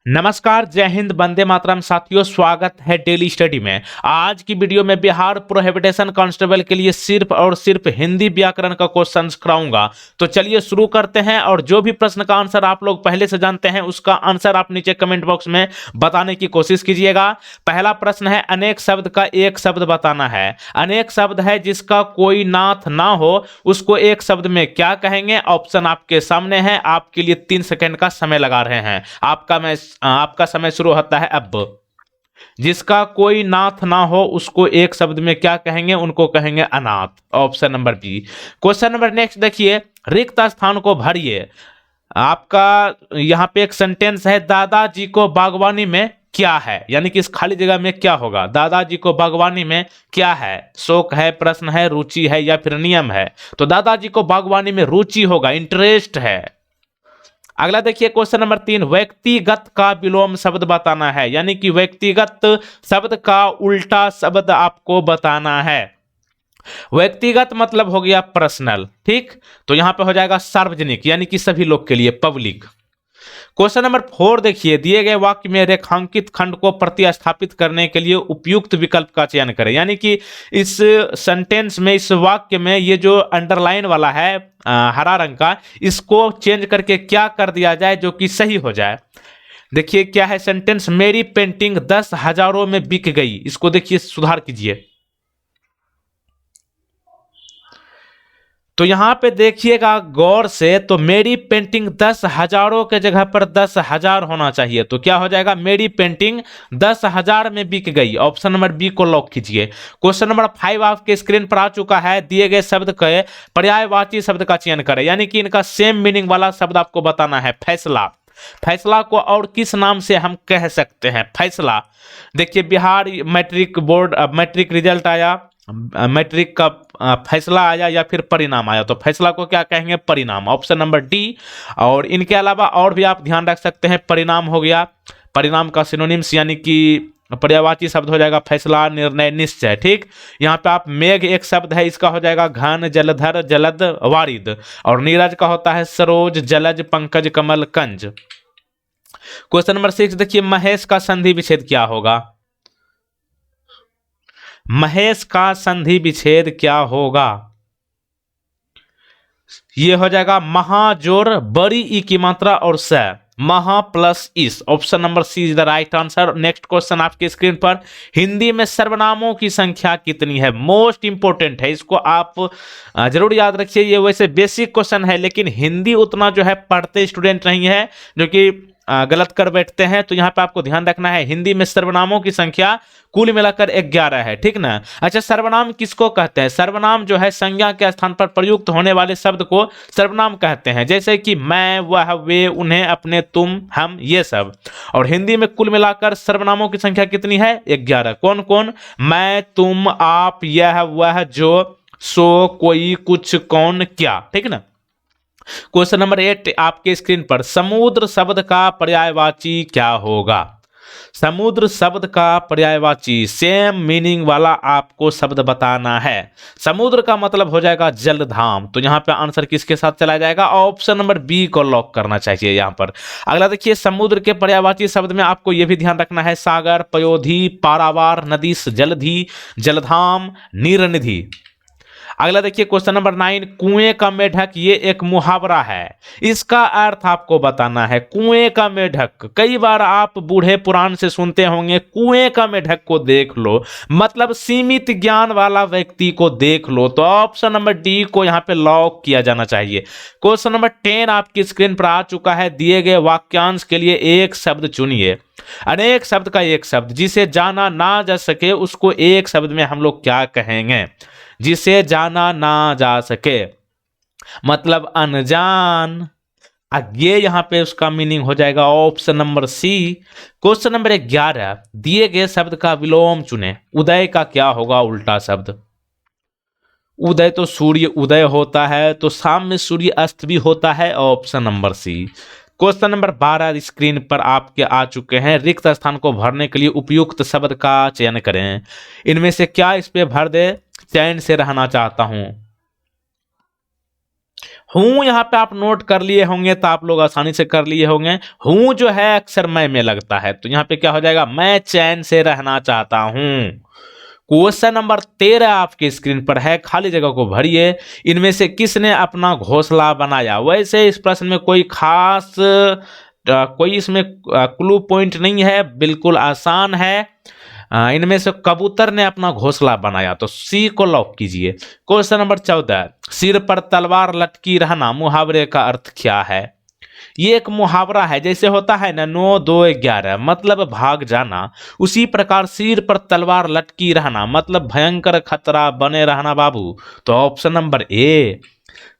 नमस्कार, जय हिंद, वंदे मातरम। साथियों, स्वागत है डेली स्टडी में। आज की वीडियो में बिहार प्रोहिबिटेशन कांस्टेबल के लिए सिर्फ और सिर्फ हिंदी व्याकरण का क्वेश्चन कराऊंगा। तो चलिए शुरू करते हैं, और जो भी प्रश्न का आंसर आप लोग पहले से जानते हैं उसका आंसर आप नीचे कमेंट बॉक्स में बताने की कोशिश कीजिएगा। पहला प्रश्न है, अनेक शब्द का एक शब्द बताना है। अनेक शब्द है जिसका कोई नाथ ना हो, उसको एक शब्द में क्या कहेंगे? ऑप्शन आपके सामने है। आपके लिए 3 सेकंड का समय लगा रहे हैं। आपका समय शुरू होता है अब। जिसका कोई नाथ ना हो उसको एक शब्द में क्या कहेंगे? उनको कहेंगे अनाथ। Option number B. Question number next देखिए, रिक्त स्थान को भरिए। आपका यहां पे एक सेंटेंस है, दादाजी को बागवानी में क्या है, यानी कि इस खाली जगह में क्या होगा? दादाजी को बागवानी में क्या है? शौक है, प्रश्न है, रुचि है, या फिर नियम है? तो दादाजी को बागवानी में रुचि होगा, इंटरेस्ट है। अगला देखिए, क्वेश्चन नंबर 3, व्यक्तिगत का विलोम शब्द बताना है, यानी कि व्यक्तिगत शब्द का उल्टा शब्द आपको बताना है। व्यक्तिगत मतलब हो गया पर्सनल, ठीक? तो यहां पे हो जाएगा सार्वजनिक, यानी कि सभी लोग के लिए, पब्लिक। क्वेश्चन नंबर 4 देखिए, दिए गए वाक्य में रेखांकित खंड को प्रतिस्थापित करने के लिए उपयुक्त विकल्प का चयन करें। यानी कि इस सेंटेंस में, इस वाक्य में, ये जो अंडरलाइन वाला है हरा रंग का, इसको चेंज करके क्या कर दिया जाए जो कि सही हो जाए। देखिए क्या है सेंटेंस, मेरी पेंटिंग 10 हजारों में बिक गई। इसको देखिए सुधार कीजिए। तो यहां पे देखिएगा गौर से, तो मेरी पेंटिंग 10 हजारों के जगह पर 10,000 होना चाहिए। तो क्या हो जाएगा? मेरी पेंटिंग 10,000 में बिक गई। ऑप्शन नंबर बी को लॉक कीजिए। क्वेश्चन नंबर 5 आपके स्क्रीन पर आ चुका है। दिए गए शब्द के पर्यायवाची शब्द का चयन करें, यानी कि इनका सेम मीनिंग वाला शब्द आपको बताना है। फैसला। फैसला को और किस नाम से हम कह सकते हैं? फैसला। देखिए Bihar matric board, matric result आया, मैट्रिक का फैसला आया या फिर परिणाम आया, तो फैसला को क्या कहेंगे? परिणाम। Option number D. और इनके अलावा और भी आप ध्यान रख सकते हैं। परिणाम हो गया, परिणाम का सिनोनिम्स, यानी कि पर्यायवाची शब्द हो जाएगा फैसला, निर्णय, निश्चय। ठीक, यहाँ पे आप मेघ एक शब्द है, इसका हो जाएगा घन, जलधर, जलद, वारिद। और नीरज का होता है सरोज, जलज, पंकज, कमल, कंज। क्वेश्चन नंबर 6 देखिए, महेश का संधि विच्छेद क्या होगा? महेश का संधि विच्छेद क्या होगा? ये हो जाएगा महाजोर, बड़ी ई की मात्रा और स, महा प्लस इस। Option number C is the right answer. Next question आपके स्क्रीन पर, हिंदी में सर्वनामों की संख्या कितनी है? मोस्ट इंपोर्टेंट है, इसको आप जरूर याद रखिए। ये वैसे बेसिक क्वेश्चन है, लेकिन हिंदी उतना जो है पढ़ते स्टूडेंट नहीं है, जो कि गलत कर बैठते हैं। तो यहाँ पे आपको ध्यान रखना है, हिंदी में सर्वनामों की संख्या कुल मिलाकर 11 है, ठीक ना? अच्छा, सर्वनाम किसको कहते हैं? सर्वनाम जो है संज्ञा के स्थान पर प्रयुक्त होने वाले शब्द को सर्वनाम कहते हैं, जैसे कि मैं, वह, वे, उन्हें, अपने, तुम, हम, ये सब। और हिंदी में कुल मिलाकर सर्वनामों की संख्या कितनी है? 11। कौन कौन? मैं, तुम, आप, यह, वह, जो, सो, कोई, कुछ, कौन, क्या, ठीक ना? क्वेश्चन नंबर 8 आपके स्क्रीन पर, समुद्र शब्द का पर्यायवाची क्या होगा? समुद्र शब्द का पर्यायवाची सेम मीनिंग वाला आपको शब्द बताना है। समुद्र का मतलब हो जाएगा जलधाम। तो यहां पे आंसर किसके साथ चला जाएगा? ऑप्शन नंबर बी को लॉक करना चाहिए यहां पर। अगला देखिए, समुद्र के पर्यायवाची शब्द में आपको यह भी ध्यान रखना है, सागर, पयोधी, पारावार, नदी, जलधि, जलधाम, नीरनिधि। अगला देखिए क्वेश्चन नंबर 9, कुएं का मेढक, ये एक मुहावरा है, इसका अर्थ आपको बताना है। कुएं का मेढक, कई बार आप बूढ़े पुराण से सुनते होंगे, कुएं का मेढक को देख लो, मतलब सीमित ज्ञान वाला व्यक्ति को देख लो। तो ऑप्शन नंबर डी को यहां पे लॉक किया जाना चाहिए। क्वेश्चन नंबर 10 आपकी स्क्रीन पर आ चुका है। दिए गए वाक्यांश के लिए एक शब्द चुनिए। अनेक शब्द का एक शब्द, जिसे जाना ना जा सके उसको एक शब्द में हम लोग क्या कहेंगे? जिसे जाना ना जा सके मतलब अनजान। ये यहां पे उसका मीनिंग हो जाएगा option number C. Question number 11, दिए गए शब्द का विलोम चुने। उदय का क्या होगा उल्टा शब्द? उदय तो सूर्य उदय होता है, तो शाम में सूर्य अस्त भी होता है। Option number C. Question number 12 screen पर आपके आ चुके हैं। रिक्त स्थान को भरने के लिए उपयुक्त शब्द का चयन करें। इनमें से क्या इस पे भर दे? चैन से रहना चाहता हूं। हूँ यहाँ पे आप नोट कर लिए होंगे तो आप लोग आसानी से कर लिए होंगे। हूँ जो है अक्सर मैं में लगता है, तो यहाँ पे क्या हो जाएगा, मैं चैन से रहना चाहता हूँ। क्वेश्चन नंबर 13 आपकी स्क्रीन पर है, खाली जगह को भरिए। इनमें से किसने अपना घोंसला बनाया? वैसे इस प्रश्न में कोई खास कोई इसमें क्लू पॉइंट नहीं है, बिल्कुल आसान है। इनमें से कबूतर ने अपना घोंसला बनाया, तो सी को लॉक कीजिए। क्वेश्चन नंबर 14, सिर पर तलवार लटकी रहना मुहावरे का अर्थ क्या है? ये एक मुहावरा है, जैसे होता है ना 9 2 11 मतलब भाग जाना, उसी प्रकार सिर पर तलवार लटकी रहना मतलब भयंकर खतरा बने रहना बाबू। तो option number A.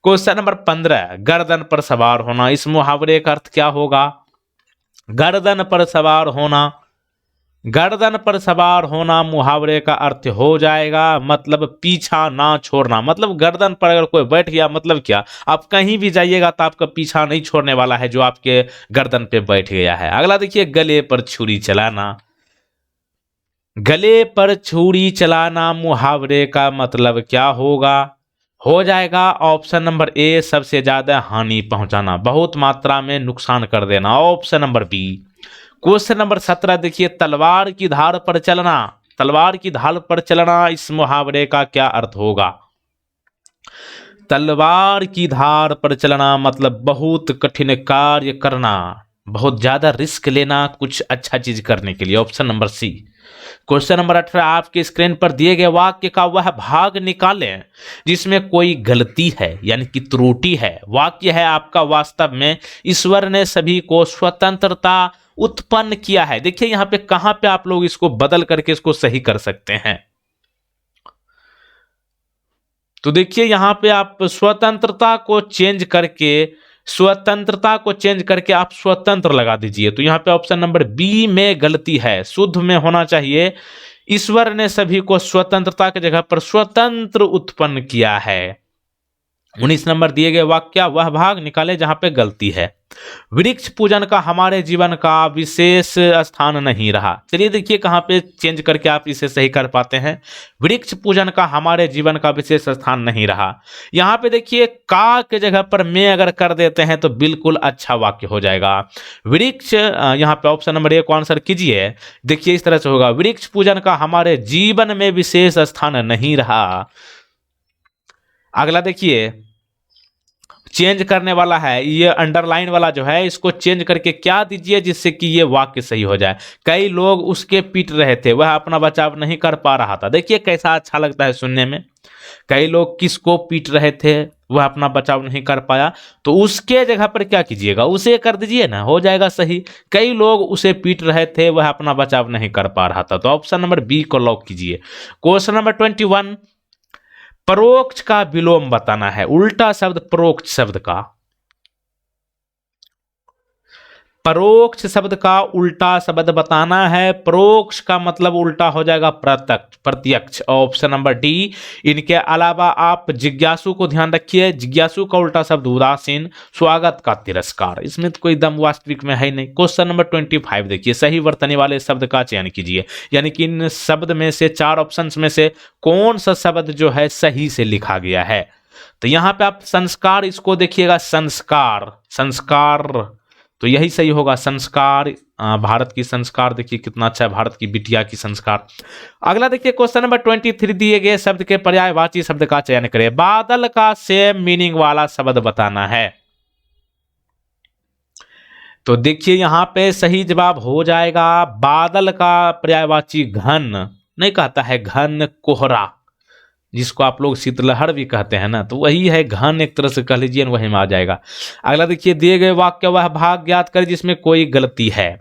Question number 15, गर्दन पर सवार होना, इस मुहावरे का अर्थ क्या होगा? गर्दन पर सवार होना, गर्दन पर सवार होना मुहावरे का अर्थ हो जाएगा मतलब पीछा ना छोड़ना। मतलब गर्दन पर अगर कोई बैठ गया मतलब क्या, आप कहीं भी जाइएगा तो आपका पीछा नहीं छोड़ने वाला है जो आपके गर्दन पे बैठ गया है। अगला देखिए, गले पर छुरी चलाना, गले पर छुरी चलाना मुहावरे का मतलब क्या होगा? हो जाएगा ऑप्शन नंबर ए, सबसे ज्यादा हानि पहुंचाना, बहुत मात्रा में नुकसान कर देना। Option number B. Question number 17 देखिए, तलवार की धार पर चलना, तलवार की धार पर चलना इस मुहावरे का क्या अर्थ होगा? तलवार की धार पर चलना मतलब बहुत कठिन कार्य करना, बहुत ज्यादा रिस्क लेना कुछ अच्छा चीज करने के लिए। Option number C. Question number 18, आपके स्क्रीन पर दिए गए वाक्य का वह भाग निकालें जिसमें कोई गलती है यानी कि त्रुटि है। वाक्य है आपका, वास्तव में ईश्वर ने सभी को स्वतंत्रता उत्पन्न किया है। देखिए यहां पे कहां पे आप लोग इसको बदल करके इसको सही कर सकते हैं। तो देखिए यहां पे आप स्वतंत्रता को चेंज करके, स्वतंत्रता को चेंज करके आप स्वतंत्र लगा दीजिए। तो यहां पे ऑप्शन नंबर बी में गलती है, शुद्ध में होना चाहिए ईश्वर ने सभी को स्वतंत्रता की जगह पर स्वतंत्र उत्पन्न किया है। 19 नंबर दिए गए वाक्य वह भाग निकाले जहां पे गलती है। वृक्ष पूजन का हमारे जीवन का विशेष स्थान नहीं रहा। चलिए देखिए कहां पे चेंज करके आप इसे सही कर पाते हैं। वृक्ष पूजन का हमारे जीवन का विशेष स्थान नहीं रहा। यहां पे देखिए का के जगह पर मैं अगर कर देते हैं तो बिल्कुल अच्छा वाक्य हो जाएगा। वृक्ष, यहां पे ऑप्शन नंबर ए को आंसर कीजिए। देखिए इस तरह से होगा, वृक्ष पूजन का हमारे जीवन में विशेष स्थान नहीं रहा। अगला देखिए, चेंज करने वाला है, ये अंडरलाइन वाला जो है इसको चेंज करके क्या दीजिए जिससे कि ये वाक्य सही हो जाए। कई लोग उसके पीट रहे थे, वह अपना बचाव नहीं कर पा रहा था। देखिए कैसा अच्छा लगता है सुनने में। कई लोग किसको पीट रहे थे, वह अपना बचाव नहीं कर पाया, तो उसके जगह पर क्या कीजिएगा, उसे कर दीजिए ना, हो जाएगा सही। कई लोग उसे पीट रहे थे, वह अपना बचाव नहीं कर पा रहा था। तो ऑप्शन नंबर बी को लॉक कीजिए। क्वेश्चन नंबर 21, परोक्ष का विलोम बताना है, उल्टा शब्द परोक्ष शब्द का, परोक्ष शब्द का उल्टा शब्द बताना है। परोक्ष का मतलब उल्टा हो जाएगा प्रत्यक्ष, प्रत्यक्ष। Option number D. इनके अलावा आप जिज्ञासु को ध्यान रखिए, जिज्ञासु का उल्टा शब्द उदासीन, स्वागत का तिरस्कार। इसमें तो कोई दम वास्तविक में है नहीं। क्वेश्चन नंबर 25 देखिए, सही वर्तनी वाले शब्द का चयन कीजिए, यानी कि इन शब्द में से 4 ऑप्शंस में से कौन सा शब्द जो है सही से लिखा गया है। तो यहां पे आप संस्कार इसको देखिएगा, संस्कार, संस्कार तो यही सही होगा, संस्कार। भारत की संस्कार देखिए कितना अच्छा है, भारत की बिटिया की संस्कार। अगला देखिए क्वेश्चन नंबर 23, दिए गए शब्द के पर्यायवाची शब्द का चयन करें। बादल का सेम मीनिंग वाला शब्द बताना है। तो देखिए यहां पे सही जवाब हो जाएगा बादल का पर्यायवाची घन, नहीं कहता है घन कोहरा, जिसको आप लोग शीतलहर भी कहते हैं ना, तो वही है घन, एक तरह से कह लीजिए, वही में आ जाएगा। अगला देखिए, दिए गए वाक्य वह भाग ज्ञात करें जिसमें कोई गलती है।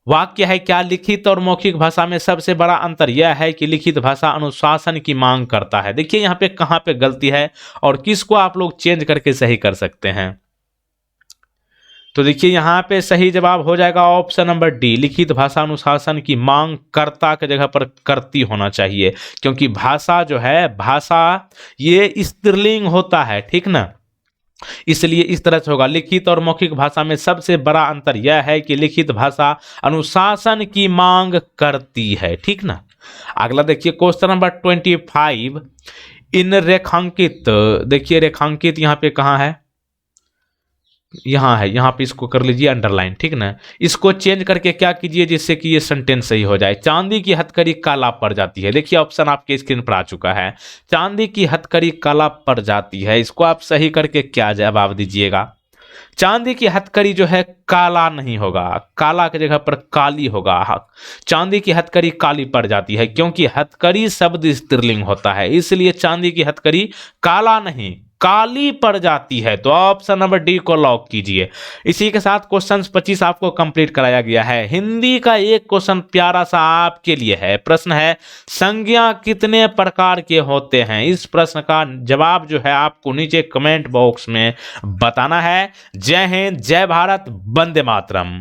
वाक्य है क्या, लिखित और मौखिक भाषा में सबसे बड़ा अंतर यह है कि लिखित भाषा अनुशासन की मांग करता है। देखिए यहाँ पे कहाँ पे गलती है और किसको आप लोग चेंज करके सही कर सकते हैं। तो देखिए यहाँ पे सही जवाब हो जाएगा ऑप्शन नंबर डी, लिखित भाषा अनुशासन की मांग कर्ता के जगह पर करती होना चाहिए, क्योंकि भाषा जो है, भाषा ये स्त्रीलिंग होता है, ठीक ना, इसलिए इस तरह से होगा। लिखित और मौखिक भाषा में सबसे बड़ा अंतर यह है कि लिखित भाषा अनुशासन की मांग करती है, ठीक ना। अगला देखिए क्वेश्चन नंबर 25, इन रेखांकित, देखिए रेखांकित यहाँ पे कहाँ है, यहाँ है, यहाँ पे इसको कर लीजिए अंडरलाइन, ठीक ना। इसको चेंज करके क्या कीजिए जिससे कि ये सेंटेंस सही हो जाए। चांदी की हथकड़ी काला पड़ जाती है। देखिए ऑप्शन आपके स्क्रीन पर आ चुका है, चांदी की हथकड़ी काला पड़ जाती है। इसको आप सही करके क्या जवाब दीजिएगा। चांदी की हथकड़ी जो है काला नहीं होगा, काला की जगह पर काली होगा। चांदी की हथकड़ी काली पड़ जाती है क्योंकि हथकड़ी शब्द स्त्रीलिंग होता है, इसलिए चांदी की हथकड़ी काला नहीं काली पड़ जाती है। तो ऑप्शन नंबर डी को लॉक कीजिए। इसी के साथ क्वेश्चन 25 आपको कंप्लीट कराया गया है। हिंदी का एक क्वेश्चन प्यारा सा आपके लिए है। प्रश्न है, संज्ञा कितने प्रकार के होते हैं? इस प्रश्न का जवाब जो है आपको नीचे कमेंट बॉक्स में बताना है। जय हिंद, जय भारत, वंदे मातरम।